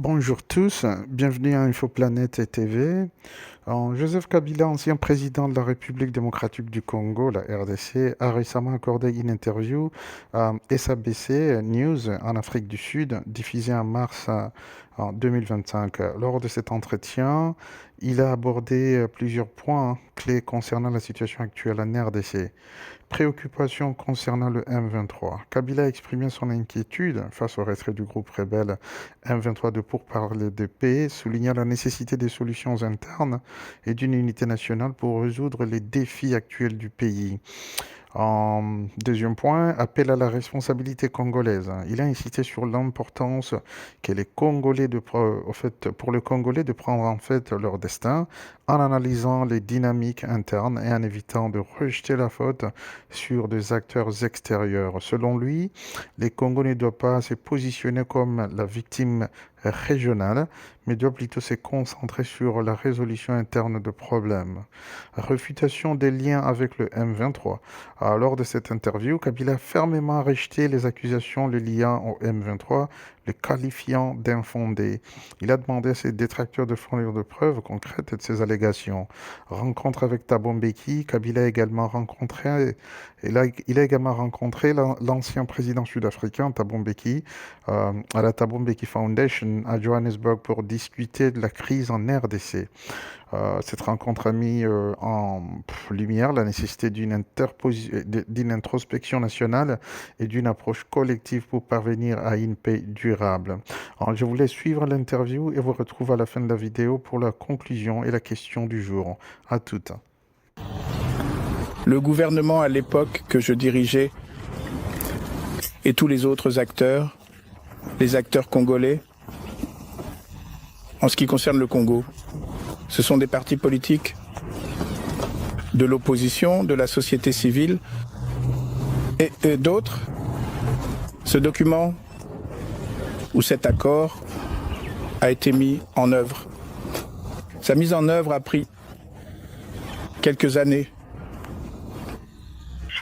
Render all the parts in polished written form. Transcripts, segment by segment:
Bonjour tous, bienvenue à Infoplanète TV. Joseph Kabila, ancien président de la République démocratique du Congo, la RDC, a récemment accordé une interview à SABC News en Afrique du Sud, diffusée en mars en 2025. Lors de cet entretien, il a abordé plusieurs points clés concernant la situation actuelle en RDC. Préoccupation concernant le M23. Kabila a exprimé son inquiétude face au retrait du groupe rebelle M23 de pourparlers de paix, soulignant la nécessité des solutions internes et d'une unité nationale pour résoudre les défis actuels du pays. En deuxième point, appel à la responsabilité congolaise. Il a insisté sur l'importance que les Congolais pour le Congolais de prendre en fait leur destin en analysant les dynamiques internes et en évitant de rejeter la faute sur des acteurs extérieurs. Selon lui, les Congolais ne doivent pas se positionner comme la victime régionale, mais doivent plutôt se concentrer sur la résolution interne de problèmes. Réfutation des liens avec le M23. Lors de cette interview, Kabila a fermement rejeté les accusations le liant au M23, le qualifiant d'infondé. Il a demandé à ses détracteurs de fournir de preuves concrètes de ces allégations. Rencontre avec Thabo Mbeki, Kabila a également rencontré, il a également rencontré l'ancien président sud-africain Thabo Mbeki à la Thabo Mbeki Foundation à Johannesburg pour discuter de la crise en RDC. Cette rencontre a mis en lumière la nécessité d'une introspection nationale et d'une approche collective pour parvenir à une paix durable. Alors, je vous laisse suivre l'interview et vous retrouve à la fin de la vidéo pour la conclusion et la question du jour. À toutes. Le gouvernement à l'époque que je dirigeais et tous les autres acteurs, les acteurs congolais, en ce qui concerne le Congo, ce sont des partis politiques, de l'opposition, de la société civile et d'autres. Ce document ou cet accord a été mis en œuvre. Sa mise en œuvre a pris quelques années.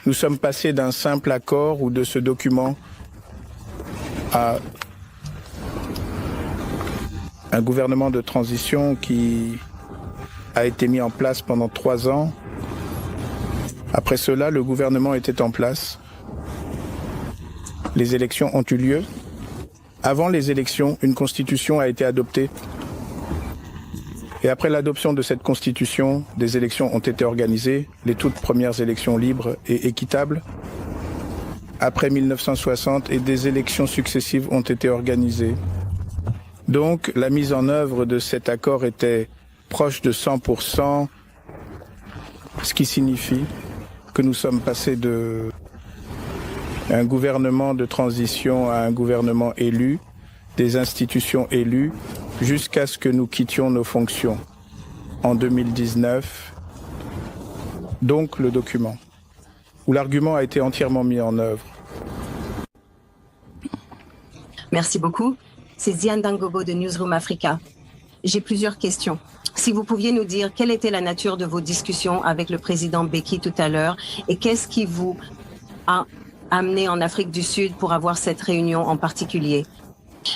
Nous sommes passés d'un simple accord ou de ce document à un gouvernement de transition qui a été mis en place pendant 3 ans. Après cela, le gouvernement était en place. Les élections ont eu lieu. Avant les élections, une constitution a été adoptée. Et après l'adoption de cette constitution, des élections ont été organisées, les toutes premières élections libres et équitables. Après 1960, et des élections successives ont été organisées. Donc, la mise en œuvre de cet accord était proche de 100%, ce qui signifie que nous sommes passés d'un gouvernement de transition à un gouvernement élu, des institutions élues, jusqu'à ce que nous quittions nos fonctions en 2019. Donc le document, où l'argument a été entièrement mis en œuvre. Merci beaucoup. C'est Diane Dangobo de Newsroom Africa. J'ai plusieurs questions. Si vous pouviez nous dire quelle était la nature de vos discussions avec le président Mbeki tout à l'heure et qu'est-ce qui vous a amené en Afrique du Sud pour avoir cette réunion en particulier.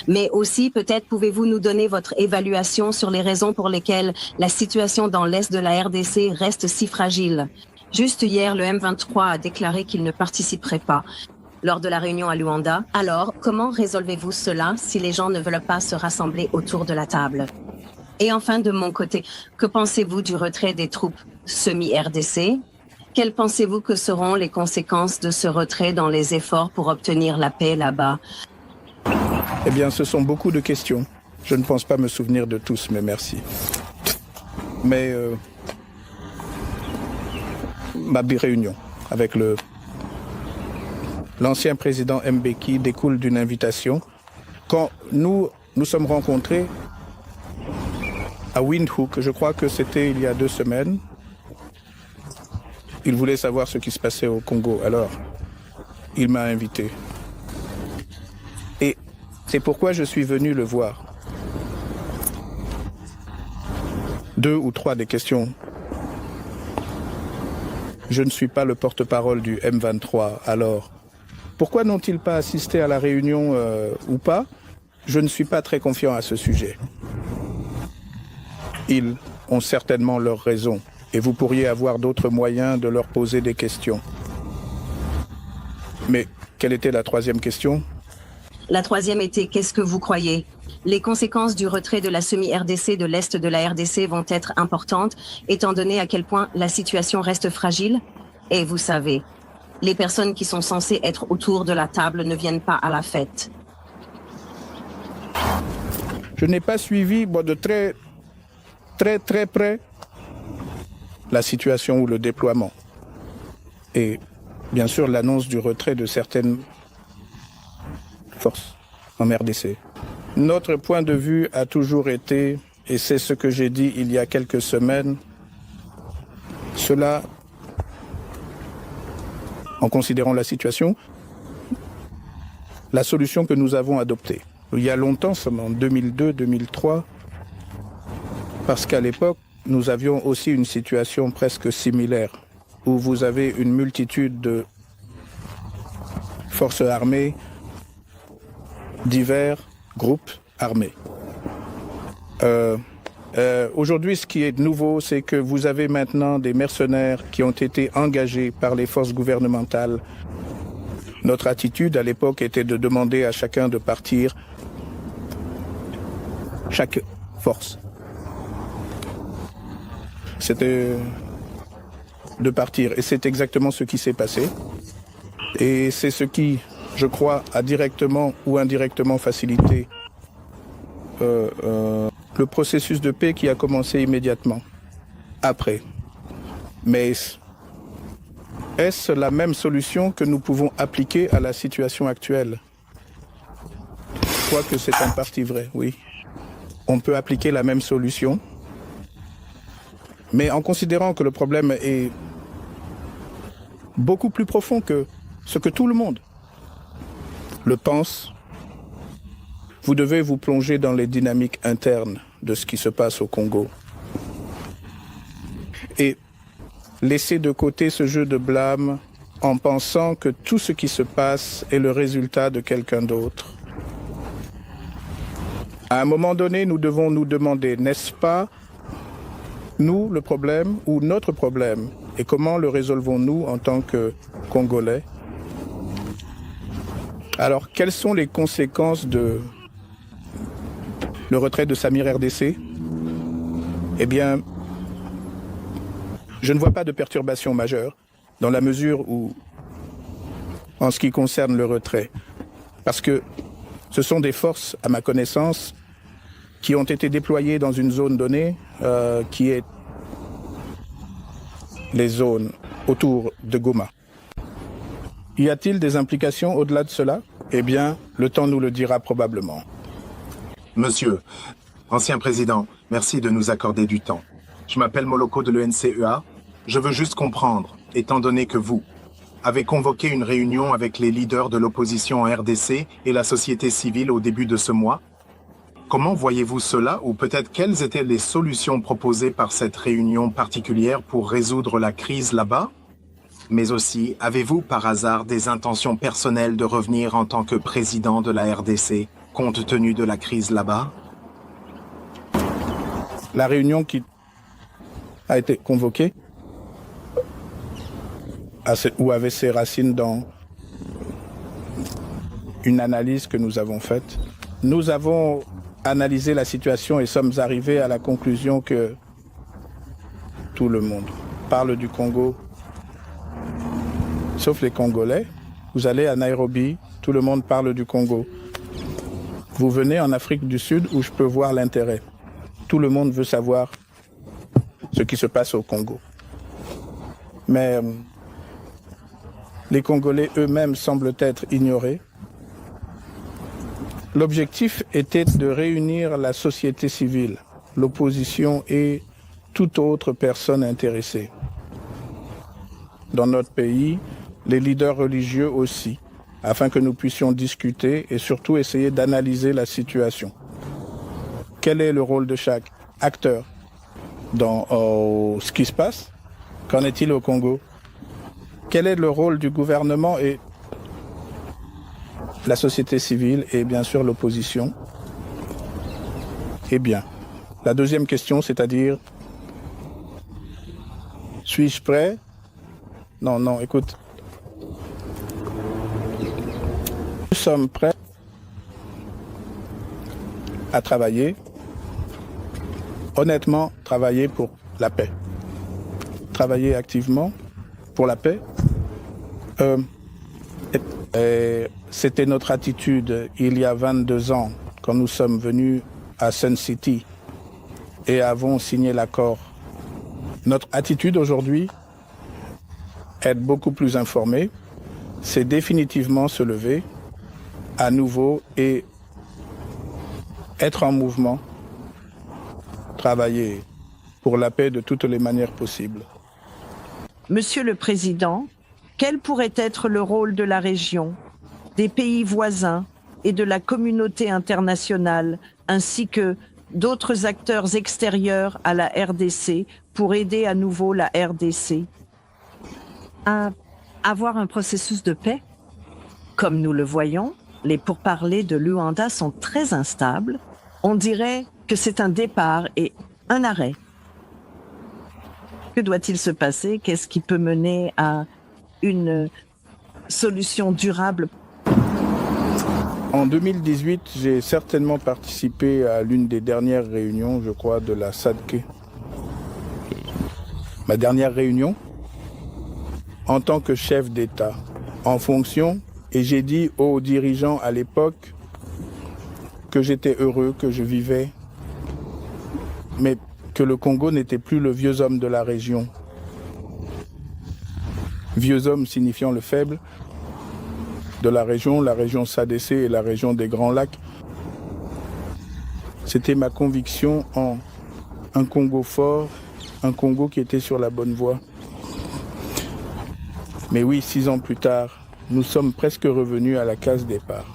Mais aussi, peut-être pouvez-vous nous donner votre évaluation sur les raisons pour lesquelles la situation dans l'Est de la RDC reste si fragile. Juste hier, le M23 a déclaré qu'il ne participerait pas lors de la réunion à Luanda. Alors, comment résolvez-vous cela si les gens ne veulent pas se rassembler autour de la table? Et enfin, de mon côté, que pensez-vous du retrait des troupes semi-RDC? Quelles pensez-vous que seront les conséquences de ce retrait dans les efforts pour obtenir la paix là-bas? Eh bien, ce sont beaucoup de questions. Je ne pense pas me souvenir de tous, mais merci. Mais ma réunion avec l'ancien président Mbeki découle d'une invitation. Quand nous sommes rencontrés à Windhoek, je crois que c'était il y a 2 semaines, il voulait savoir ce qui se passait au Congo. Alors, il m'a invité. Et c'est pourquoi je suis venu le voir. 2 ou 3 des questions. Je ne suis pas le porte-parole du M23, alors pourquoi n'ont-ils pas assisté à la réunion ou pas? Je ne suis pas très confiant à ce sujet. Ils ont certainement leurs raisons et vous pourriez avoir d'autres moyens de leur poser des questions. Mais quelle était la troisième question? La troisième était, qu'est-ce que vous croyez? Les conséquences du retrait de la semi-RDC de l'Est de la RDC vont être importantes, étant donné à quel point la situation reste fragile. Et vous savez, les personnes qui sont censées être autour de la table ne viennent pas à la fête. Je n'ai pas suivi de très près la situation ou le déploiement. Et bien sûr l'annonce du retrait de certaines forces en RDC. Notre point de vue a toujours été, et c'est ce que j'ai dit il y a quelques semaines, cela, en considérant la situation, la solution que nous avons adoptée. Il y a longtemps, en 2002-2003, parce qu'à l'époque, nous avions aussi une situation presque similaire, où vous avez une multitude de forces armées, divers groupes armés. Aujourd'hui, ce qui est nouveau, c'est que vous avez maintenant des mercenaires qui ont été engagés par les forces gouvernementales. Notre attitude à l'époque était de demander à chacun de partir, chaque force. C'était de partir. Et c'est exactement ce qui s'est passé. Et c'est ce qui, je crois, a directement ou indirectement facilité le processus de paix qui a commencé immédiatement après. Mais est-ce la même solution que nous pouvons appliquer à la situation actuelle? Quoique c'est en partie vrai, oui. On peut appliquer la même solution, mais en considérant que le problème est beaucoup plus profond que ce que tout le monde le pense, vous devez vous plonger dans les dynamiques internes de ce qui se passe au Congo. Et laisser de côté ce jeu de blâme en pensant que tout ce qui se passe est le résultat de quelqu'un d'autre. À un moment donné, nous devons nous demander, n'est-ce pas nous le problème ou notre problème? Et comment le résolvons-nous en tant que Congolais? Alors, quelles sont les conséquences de le retrait de Samir RDC? Eh bien, je ne vois pas de perturbation majeure dans la mesure où, en ce qui concerne le retrait, parce que ce sont des forces, à ma connaissance, qui ont été déployées dans une zone donnée, qui est les zones autour de Goma. Y a-t-il des implications au-delà de cela? Eh bien, le temps nous le dira probablement. Monsieur, ancien président, merci de nous accorder du temps. Je m'appelle Moloko de l'ENCEA. Je veux juste comprendre, étant donné que vous avez convoqué une réunion avec les leaders de l'opposition en RDC et la société civile au début de ce mois. Comment voyez-vous cela, ou peut-être quelles étaient les solutions proposées par cette réunion particulière pour résoudre la crise là-bas? Mais aussi, avez-vous par hasard des intentions personnelles de revenir en tant que président de la RDC, compte tenu de la crise là-bas? La réunion qui a été convoquée ou avait ses racines dans une analyse que nous avons faite. Nous avons analysé la situation et sommes arrivés à la conclusion que tout le monde parle du Congo, sauf les Congolais. Vous allez à Nairobi, tout le monde parle du Congo. Vous venez en Afrique du Sud où je peux voir l'intérêt. Tout le monde veut savoir ce qui se passe au Congo. Mais les Congolais eux-mêmes semblent être ignorés. L'objectif était de réunir la société civile, l'opposition et toute autre personne intéressée. Dans notre pays, les leaders religieux aussi, afin que nous puissions discuter et surtout essayer d'analyser la situation. Quel est le rôle de chaque acteur dans ce qui se passe? Qu'en est-il au Congo? Quel est le rôle du gouvernement et la société civile et bien sûr l'opposition? Eh bien, la deuxième question, c'est-à-dire, suis-je prêt? Non, écoute. Nous sommes prêts à travailler, honnêtement, travailler pour la paix. Travailler activement pour la paix. C'était notre attitude il y a 22 ans, quand nous sommes venus à Sun City et avons signé l'accord. Notre attitude aujourd'hui, être beaucoup plus informé, c'est définitivement se lever à nouveau et être en mouvement, travailler pour la paix de toutes les manières possibles. Monsieur le Président, quel pourrait être le rôle de la région, des pays voisins et de la communauté internationale, ainsi que d'autres acteurs extérieurs à la RDC pour aider à nouveau la RDC à avoir un processus de paix? Comme nous le voyons, les pourparlers de Luanda sont très instables. On dirait que c'est un départ et un arrêt. Que doit-il se passer? Qu'est-ce qui peut mener à une solution durable? En 2018, j'ai certainement participé à l'une des dernières réunions, je crois, de la SADC. Ma dernière réunion, en tant que chef d'État, en fonction, et j'ai dit aux dirigeants à l'époque que j'étais heureux, que je vivais, mais que le Congo n'était plus le vieux homme de la région. Vieux homme signifiant le faible de la région SADC et la région des Grands Lacs. C'était ma conviction en un Congo fort, un Congo qui était sur la bonne voie. Mais oui, 6 ans plus tard, nous sommes presque revenus à la case départ.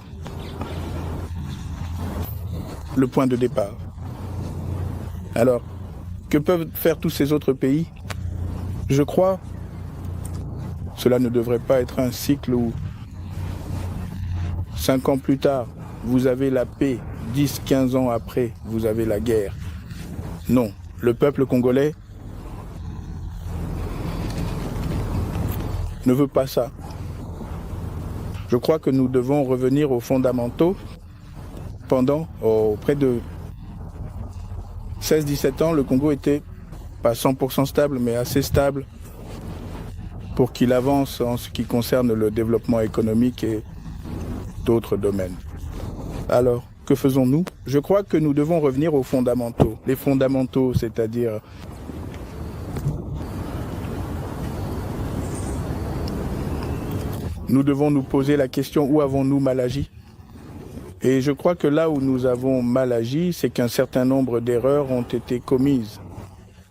Le point de départ. Alors, que peuvent faire tous ces autres pays? Je crois, cela ne devrait pas être un cycle où 5 ans plus tard, vous avez la paix, 10, 15 ans après, vous avez la guerre. Non, le peuple congolais ne veut pas ça. Je crois que nous devons revenir aux fondamentaux. Pendant près de 16-17 ans, le Congo était pas 100% stable, mais assez stable pour qu'il avance en ce qui concerne le développement économique et d'autres domaines. Alors, que faisons-nous? Je crois que nous devons revenir aux fondamentaux. Les fondamentaux, c'est-à-dire nous devons nous poser la question, où avons-nous mal agi? Et je crois que là où nous avons mal agi, c'est qu'un certain nombre d'erreurs ont été commises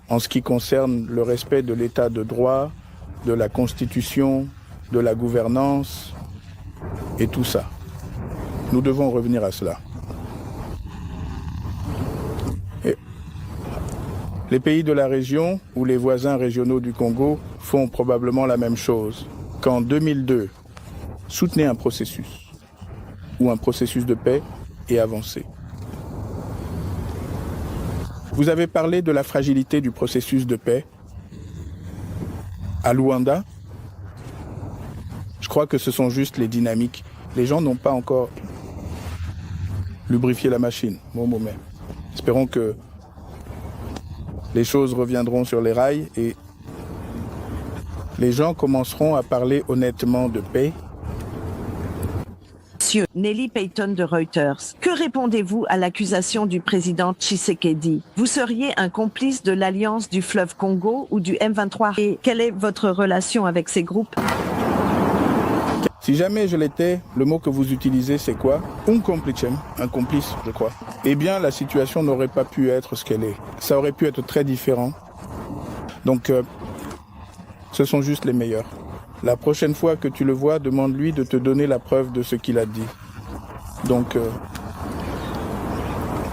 en ce qui concerne le respect de l'état de droit, de la Constitution, de la gouvernance et tout ça. Nous devons revenir à cela. Et les pays de la région ou les voisins régionaux du Congo font probablement la même chose. Qu'en 2002, soutenez un processus ou un processus de paix et avancez. Vous avez parlé de la fragilité du processus de paix à Luanda. Je crois que ce sont juste les dynamiques. Les gens n'ont pas encore lubrifié la machine. Mais espérons que les choses reviendront sur les rails et les gens commenceront à parler honnêtement de paix. Monsieur Nelly Payton de Reuters, que répondez-vous à l'accusation du président Tshisekedi? Vous seriez un complice de l'Alliance du fleuve Congo ou du M23? Et quelle est votre relation avec ces groupes? Si jamais je l'étais, le mot que vous utilisez, c'est quoi? Un complice, je crois. Eh bien, la situation n'aurait pas pu être ce qu'elle est. Ça aurait pu être très différent. Donc, ce sont juste les meilleurs. La prochaine fois que tu le vois, demande-lui de te donner la preuve de ce qu'il a dit. Donc,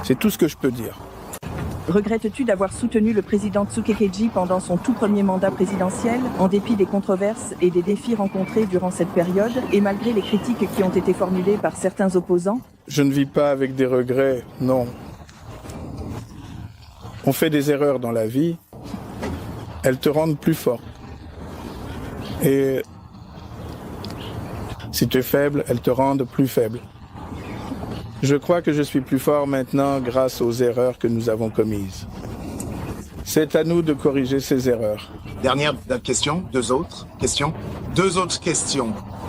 c'est tout ce que je peux dire. Regrettes-tu d'avoir soutenu le président Tshisekedi pendant son tout premier mandat présidentiel, en dépit des controverses et des défis rencontrés durant cette période, et malgré les critiques qui ont été formulées par certains opposants? Je ne vis pas avec des regrets, non. on fait des erreurs dans la vie, elles te rendent plus fort. Et si tu es faible, elles te rendent plus faible. Je crois que je suis plus fort maintenant grâce aux erreurs que nous avons commises. C'est à nous de corriger ces erreurs. Dernière question, deux autres questions.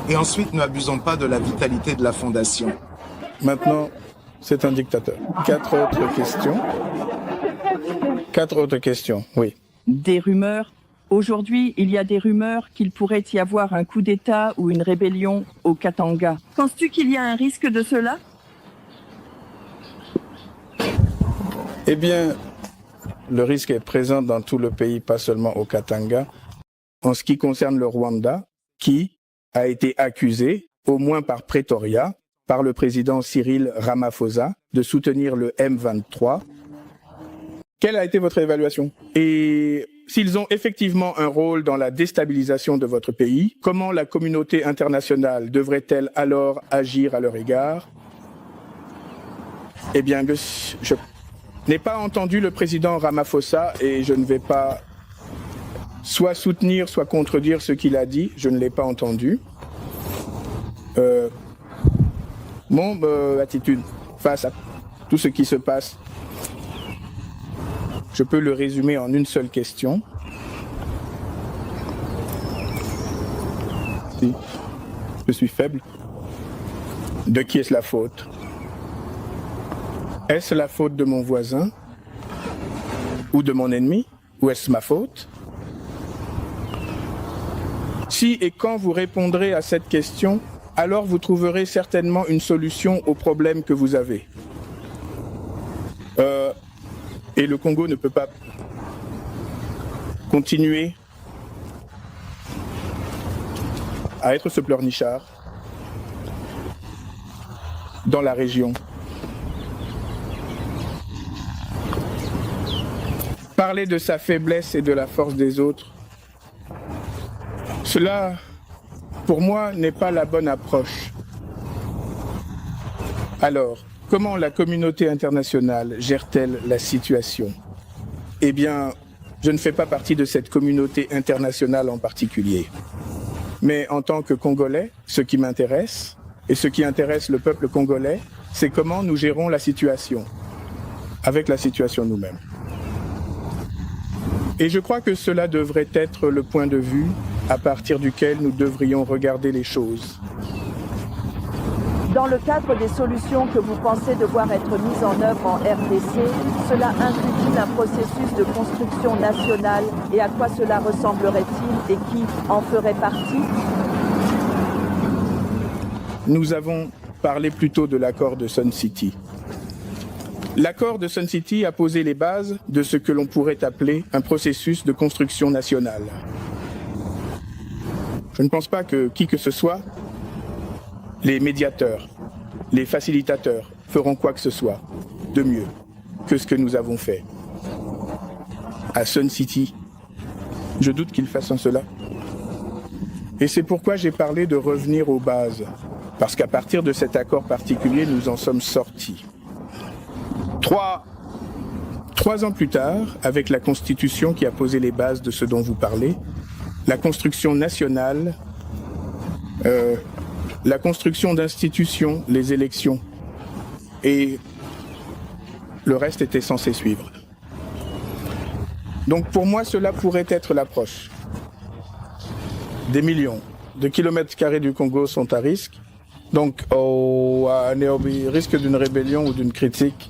Et ensuite, ne abusons pas de la vitalité de la Fondation. Maintenant, c'est un dictateur. 4 autres questions, oui. Des rumeurs. Aujourd'hui, il y a des rumeurs qu'il pourrait y avoir un coup d'État ou une rébellion au Katanga. Penses-tu qu'il y a un risque de cela? Eh bien, le risque est présent dans tout le pays, pas seulement au Katanga. En ce qui concerne le Rwanda, qui a été accusé, au moins par Pretoria, par le président Cyril Ramaphosa, de soutenir le M23. Quelle a été votre évaluation? Et s'ils ont effectivement un rôle dans la déstabilisation de votre pays, comment la communauté internationale devrait-elle alors agir à leur égard? Eh bien, je n'ai pas entendu le président Ramaphosa et je ne vais pas soit soutenir, soit contredire ce qu'il a dit. Je ne l'ai pas entendu. Mon attitude face à tout ce qui se passe, je peux le résumer en une seule question. Si je suis faible, de qui est-ce la faute? Est-ce la faute de mon voisin ou de mon ennemi? Ou est-ce ma faute? Si et quand vous répondrez à cette question, alors vous trouverez certainement une solution au problème que vous avez. Et le Congo ne peut pas continuer à être ce pleurnichard dans la région. Parler de sa faiblesse et de la force des autres, cela, pour moi, n'est pas la bonne approche. Alors, comment la communauté internationale gère-t-elle la situation? Eh bien, je ne fais pas partie de cette communauté internationale en particulier. Mais en tant que Congolais, ce qui m'intéresse, et ce qui intéresse le peuple congolais, c'est comment nous gérons la situation, avec la situation nous-mêmes. Et je crois que cela devrait être le point de vue à partir duquel nous devrions regarder les choses. Dans le cadre des solutions que vous pensez devoir être mises en œuvre en RDC, cela inclut-il un processus de construction nationale et à quoi cela ressemblerait-il et qui en ferait partie? Nous avons parlé plutôt de l'accord de Sun City. L'accord de Sun City a posé les bases de ce que l'on pourrait appeler un processus de construction nationale. Je ne pense pas que qui que ce soit, les médiateurs, les facilitateurs feront quoi que ce soit de mieux que ce que nous avons fait. À Sun City, je doute qu'ils fassent cela. Et c'est pourquoi j'ai parlé de revenir aux bases, parce qu'à partir de cet accord particulier, nous en sommes sortis. Trois ans plus tard, avec la Constitution qui a posé les bases de ce dont vous parlez, la construction nationale, la construction d'institutions, les élections, et le reste était censé suivre. Donc pour moi, cela pourrait être l'approche. Des millions de kilomètres carrés du Congo sont à risque, donc à risque d'une rébellion ou d'une critique,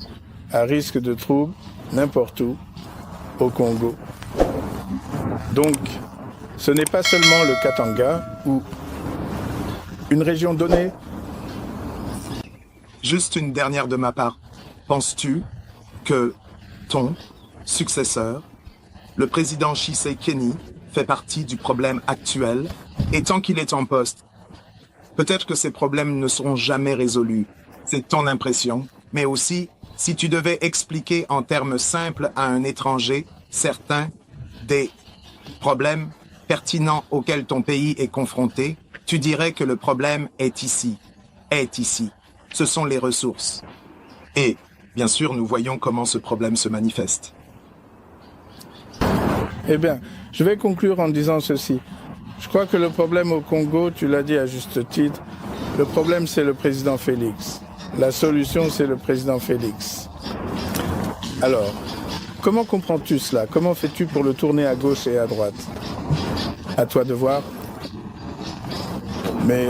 à risque de troubles, n'importe où, au Congo. Donc, ce n'est pas seulement le Katanga ou une région donnée. Juste une dernière de ma part. Penses-tu que ton successeur, le président Tshisekedi, fait partie du problème actuel et tant qu'il est en poste, peut-être que ces problèmes ne seront jamais résolus. C'est ton impression, mais aussi si tu devais expliquer en termes simples à un étranger certains des problèmes pertinents auxquels ton pays est confronté, tu dirais que le problème est ici. Ce sont les ressources. Et, bien sûr, nous voyons comment ce problème se manifeste. Eh bien, je vais conclure en disant ceci. Je crois que le problème au Congo, tu l'as dit à juste titre, le problème c'est le président Félix. La solution c'est le président Félix. Alors, comment comprends-tu cela? Comment fais-tu pour le tourner à gauche et à droite? À toi de voir. Mais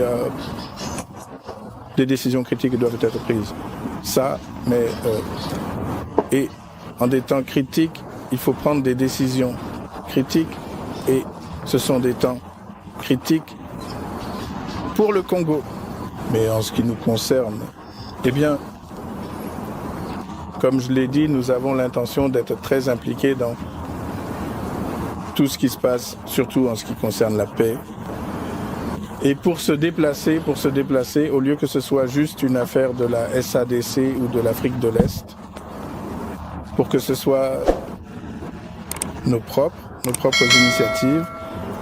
des décisions critiques doivent être prises. Ça, mais... et en des temps critiques, il faut prendre des décisions critiques. Et ce sont des temps critiques pour le Congo. Mais en ce qui nous concerne, eh bien, comme je l'ai dit, nous avons l'intention d'être très impliqués dans tout ce qui se passe, surtout en ce qui concerne la paix. Et pour se déplacer, au lieu que ce soit juste une affaire de la SADC ou de l'Afrique de l'Est, pour que ce soit nos propres initiatives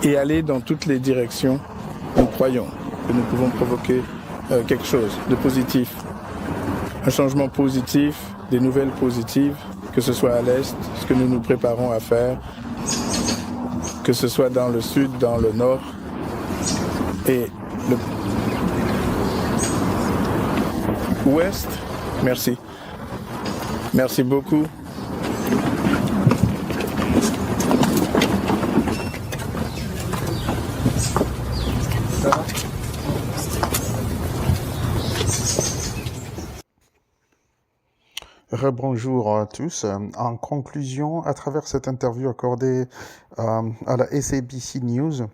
et aller dans toutes les directions, nous croyons que nous pouvons provoquer quelque chose de positif, un changement positif, des nouvelles positives, que ce soit à l'Est, ce que nous nous préparons à faire, que ce soit dans le Sud, dans le Nord, et le Ouest. Merci. Merci beaucoup. Rebonjour à tous. En conclusion, à travers cette interview accordée à la SABC News,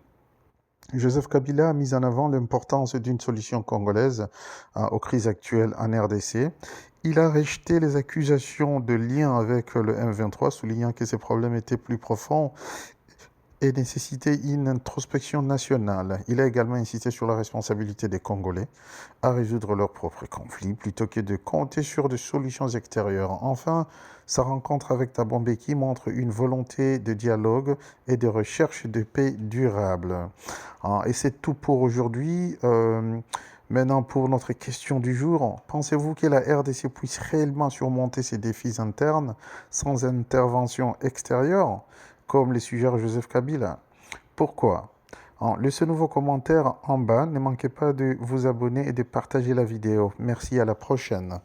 Joseph Kabila a mis en avant l'importance d'une solution congolaise aux crises actuelles en RDC. Il a rejeté les accusations de lien avec le M23, soulignant que ces problèmes étaient plus profonds et nécessitaient une introspection nationale. Il a également insisté sur la responsabilité des Congolais à résoudre leurs propres conflits plutôt que de compter sur des solutions extérieures. Enfin, sa rencontre avec Thabo Mbeki montre une volonté de dialogue et de recherche de paix durable. Et c'est tout pour aujourd'hui. Maintenant, pour notre question du jour, pensez-vous que la RDC puisse réellement surmonter ses défis internes sans intervention extérieure, comme le suggère Joseph Kabila? Pourquoi? Laissez nouveau commentaire en bas. Ne manquez pas de vous abonner et de partager la vidéo. Merci, à la prochaine.